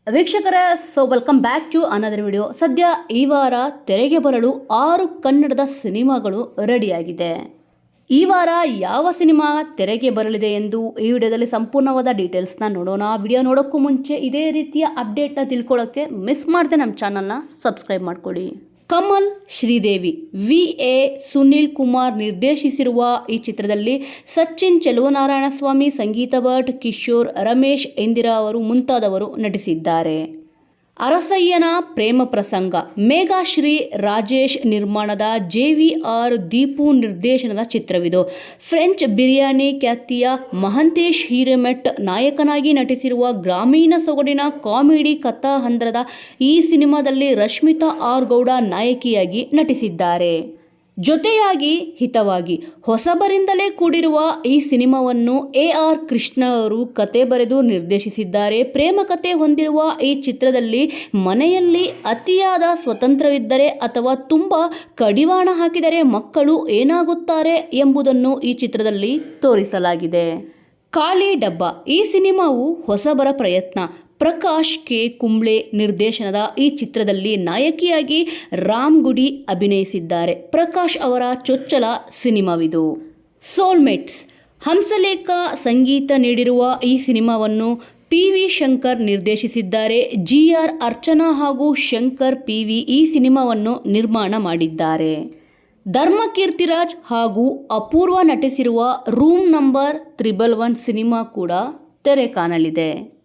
ವೀಕ್ಷಕರ, welcome back to another video. ಸದ್ಯ ಈ ವಾರ ತೆರೆಗೆ ಬರಲು 6 ಕನ್ನಡದ ಸಿನಿಮಾಗಳು ರೆಡಿಯಾಗಿದೆ. ಈ ವಾರ ಯಾವ ಸಿನಿಮಾ ತೆರೆಗೆ ಬರಲಿದೆ ಎಂದು ಈ ವಿಡಿಯೋದಲ್ಲಿ ಸಂಪೂರ್ಣವಾದ ಡೀಟೇಲ್ಸ್ನ ನೋಡೋಣ. ವಿಡಿಯೋ ನೋಡೋಕ್ಕೂ ಮುಂಚೆ ಇದೇ ರೀತಿಯ ಅಪ್ಡೇಟ್ನ ತಿಳ್ಕೊಳ್ಳೋಕ್ಕೆ ಮಿಸ್ ಮಾಡದೆ ನಮ್ಮ ಚಾನಲ್ನ ಸಬ್ಸ್ಕ್ರೈಬ್ ಮಾಡ್ಕೊಳ್ಳಿ. ಕಮಲ್ ಶ್ರೀದೇವಿ ವಿ.ಎ. ಸುನೀಲ್ ಕುಮಾರ್ ನಿರ್ದೇಶಿಸಿರುವ ಈ ಚಿತ್ರದಲ್ಲಿ ಸಚಿನ್, ಚೆಲುವನಾರಾಯಣಸ್ವಾಮಿ, ಸಂಗೀತ ಭಟ್, ಕಿಶೋರ್, ರಮೇಶ್, ಇಂದಿರಾ ಅವರು ಮುಂತಾದವರು ನಟಿಸಿದ್ದಾರೆ. ಅರಸಯ್ಯನ ಪ್ರೇಮ ಪ್ರಸಂಗ ಮೇಘಾಶ್ರೀ ರಾಜೇಶ್ ನಿರ್ಮಾಣದ JVR ದೀಪು ನಿರ್ದೇಶನದ ಚಿತ್ರವಿದು. ಫ್ರೆಂಚ್ ಬಿರಿಯಾನಿ ಖ್ಯಾತಿಯ ಮಹಂತೇಶ್ ಹಿರೇಮಠ್ ನಾಯಕನಾಗಿ ನಟಿಸಿರುವ ಗ್ರಾಮೀಣ ಸೊಗಡಿನ ಕಾಮಿಡಿ ಕಥಾಹಂದರದ ಈ ಸಿನಿಮಾದಲ್ಲಿ ರಶ್ಮಿತಾ ಆರ್ ಗೌಡ ನಾಯಕಿಯಾಗಿ ನಟಿಸಿದ್ದಾರೆ. ಜೊತೆಯಾಗಿ ಹಿತವಾಗಿ ಹೊಸಬರಿಂದಲೇ ಕೂಡಿರುವ ಈ ಸಿನಿಮಾವನ್ನು AR ಕೃಷ್ಣ ಅವರು ಕತೆ ಬರೆದು ನಿರ್ದೇಶಿಸಿದ್ದಾರೆ. ಪ್ರೇಮ ಕತೆ ಹೊಂದಿರುವ ಈ ಚಿತ್ರದಲ್ಲಿ ಮನೆಯಲ್ಲಿ ಅತಿಯಾದ ಸ್ವತಂತ್ರವಿದ್ದರೆ ಅಥವಾ ತುಂಬ ಕಡಿವಾಣ ಹಾಕಿದರೆ ಮಕ್ಕಳು ಏನಾಗುತ್ತಾರೆ ಎಂಬುದನ್ನು ಈ ಚಿತ್ರದಲ್ಲಿ ತೋರಿಸಲಾಗಿದೆ. ಖಾಲಿ ಡಬ್ಬ ಈ ಸಿನಿಮಾವು ಹೊಸಬರ ಪ್ರಯತ್ನ. ಪ್ರಕಾಶ್ ಕೆ. ಕುಂಬ್ಳೆ ನಿರ್ದೇಶನದ ಈ ಚಿತ್ರದಲ್ಲಿ ನಾಯಕಿಯಾಗಿ ರಾಮ್ ಗುಡಿ ಅಭಿನಯಿಸಿದ್ದಾರೆ. ಪ್ರಕಾಶ್ ಅವರ ಚೊಚ್ಚಲ ಸಿನಿಮಾವಿದು. ಸೋಲ್ಮೇಟ್ಸ್ ಹಂಸಲೇಖ ಸಂಗೀತ ನೀಡಿರುವ ಈ ಸಿನಿಮಾವನ್ನು PV ಶಂಕರ್ ನಿರ್ದೇಶಿಸಿದ್ದಾರೆ. GR ಅರ್ಚನಾ ಹಾಗೂ ಶಂಕರ್ PV ಈ ಸಿನಿಮಾವನ್ನು ನಿರ್ಮಾಣ ಮಾಡಿದ್ದಾರೆ. ಧರ್ಮಕೀರ್ತಿರಾಜ್ ಹಾಗೂ ಅಪೂರ್ವ ನಟಿಸಿರುವ ರೂಮ್ ನಂಬರ್ 111 ಸಿನಿಮಾ ಕೂಡ ತೆರೆ ಕಾಣಲಿದೆ.